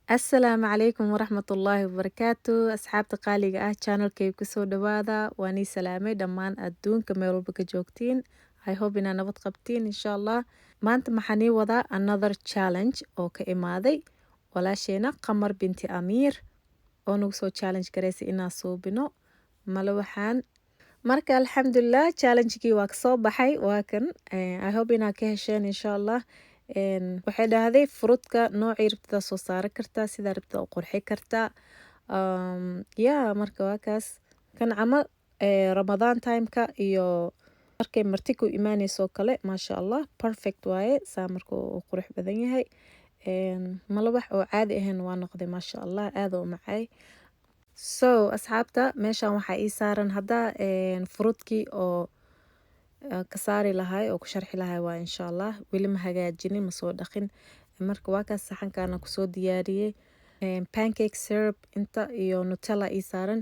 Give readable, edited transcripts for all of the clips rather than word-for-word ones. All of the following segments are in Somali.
Asalaamu calaykum waraxmatullaahi wabarakaatu asxaabta qaaliga ah channelkayga kusoo dhawaada waan ii salaamay dhammaan adduunka meel walba ka joogtiin I hope inaa nabad qabtiin insha allah maanta maxaan ii wadaa another challenge oo ka imaaday walaasheena qamar binti amiir oo nagu soo challenge garaysay inaan suubino mala waxaan marka alxamdulilah challenge-kii waa kasoo baxay waa kan I hope inaa ka hesheen insha allah waxay dhahday fruudka noocii rabtida soo saari kartaa sidaa rabtida u qurxi kartaa marka waa kaas kan camal ramadaan timeka iyo markay marti ku imaanayso kale maasha allah perfect waaye saa marka uu qurux badan yahay malawax oo caadi ahayn waa noqday maasha allah aad u macay so asxaabta meeshan waxaa ii saaran hadda fruudkii oo ka saari lahay oo ku sharxi lahay waa insha allah weli ma hagaajinin ma soo dhaqin marka waa kaas saxankaana kusoo diyaariyey pancake syrup inta iyo nutella ii saaran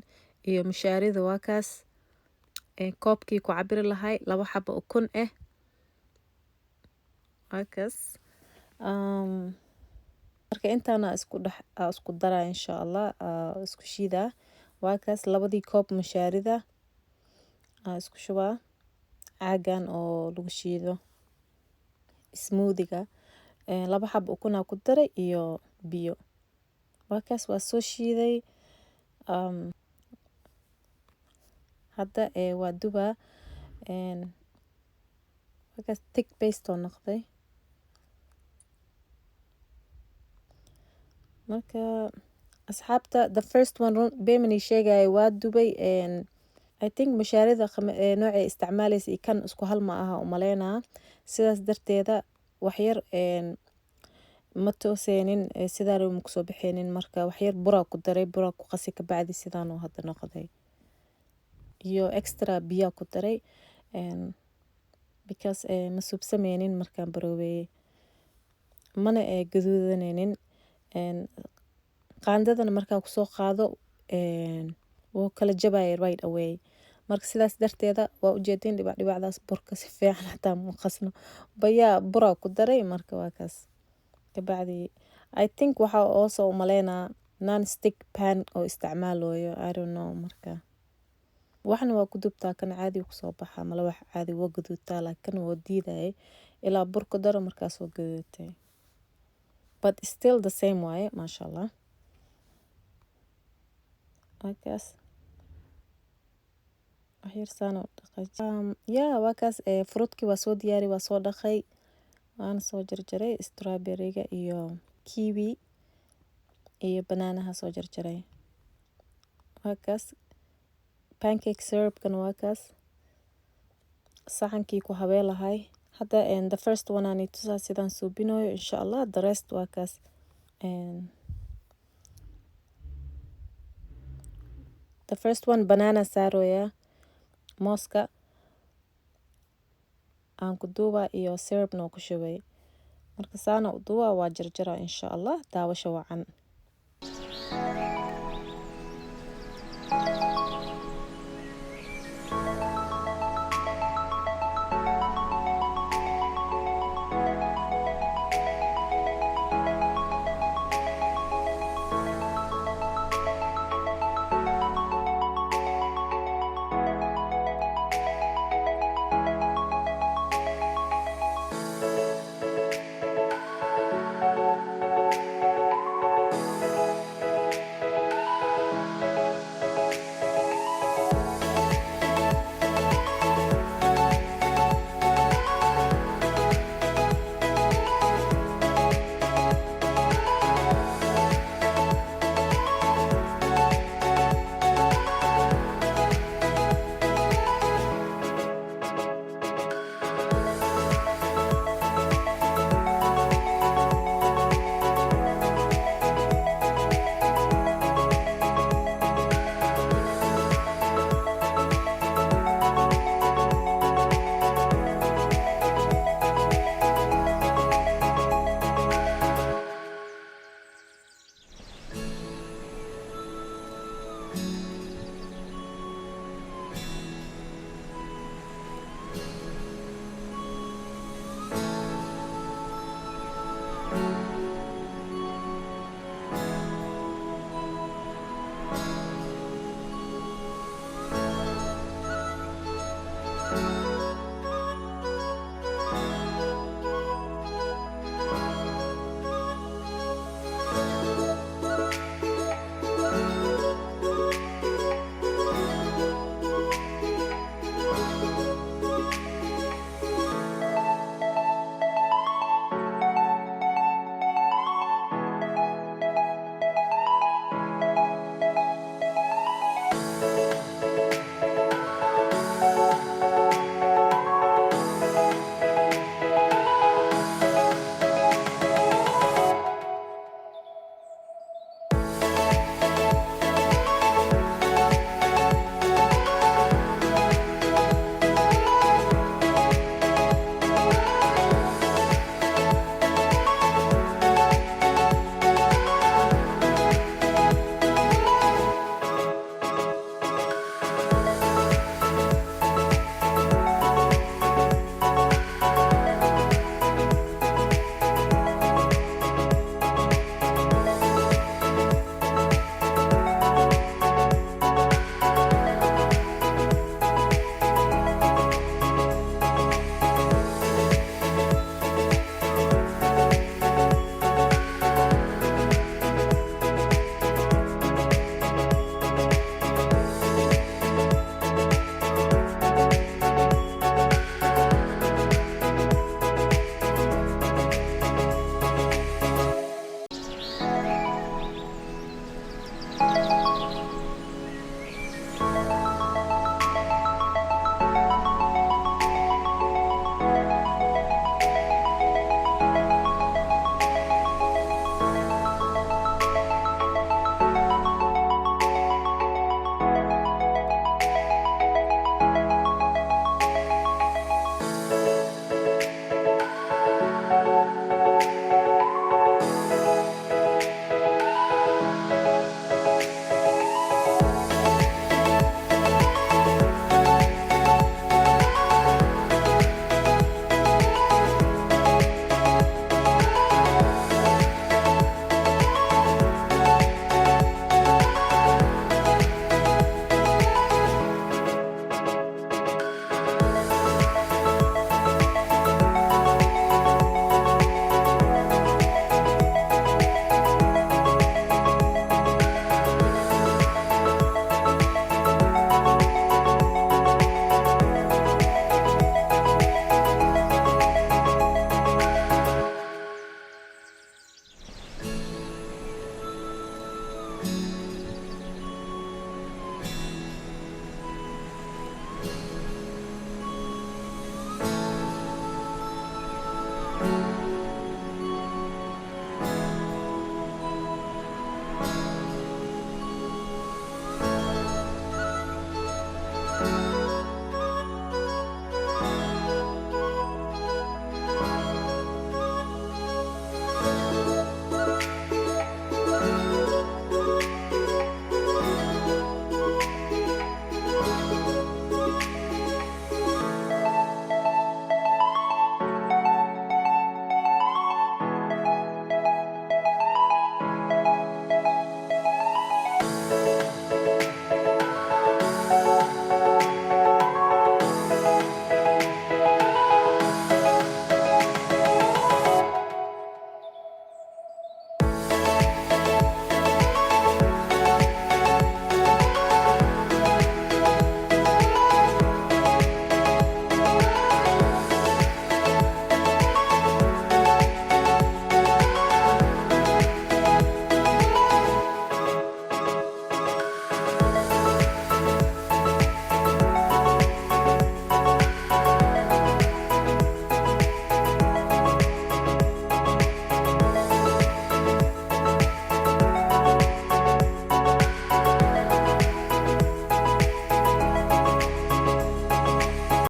iyo mushaarida waa kaas koobkii ku cabiri lahay 2 xabo ukun waa kaas marka intaana isku daraa insha allah isku shiidaa waa kaas 2 koob mushaarida isku shubaa caagan oo lagu shiido smoothiga 2 xabo ukun ku daray iyo biyo waa kaas waa soo shiiday hadda waa dubaa waa kaas thick paste oo noqday marka asxaabta the first one beemani sheegay waa dubay I think mushaarida noocay isticmaalaysa kan isku hal ma aha u maleynaa sidaas darteeda wax yar ma tooseenin sidaa rabo ma kusoo baxeenin marka wax yar bura ku daray bura ku qasi ka bacdi sidaan oo hadda noqday iyo extra biyo ku daray because ma subsameenin markaan baroweeyay mana gaduudaneenin qaandadana markaa kusoo qaado wuu kala jabaya right away marka sidaas darteeda waa ujeedin dhibacdaas burka si fiican xataa ma qasno bayaa bura ku daray marka waa kaas ka bacdi I think waxa oo u maleynaa non stick pan oo isticmaalayo I don't know marka waxna waa ku dubtaa kan caadi ku soo baxa mala wax caadi waa gaduutaa laakiin waa diiday ilaa burka daro markaas waa gaduutay but still the same way masha allah wakaas waxyar saano dhaqay waa kaas fruudkii waa soo diyaari waa soo dhaqay waan soo jarjaray strawberry-ga iyo kiwi iyo bananaha soo jarjaray waa kaas pancake syrup-kan waa kaas saxankii ku habee lahay hadda the first one aan tusaa sidaan suubinayo insha allah the rest waa kaas the first one banana saaroya mooska aan ku duuba iyo syrupna ku shubay marka saana u duuba waa jarjara insha allah daawasho wacan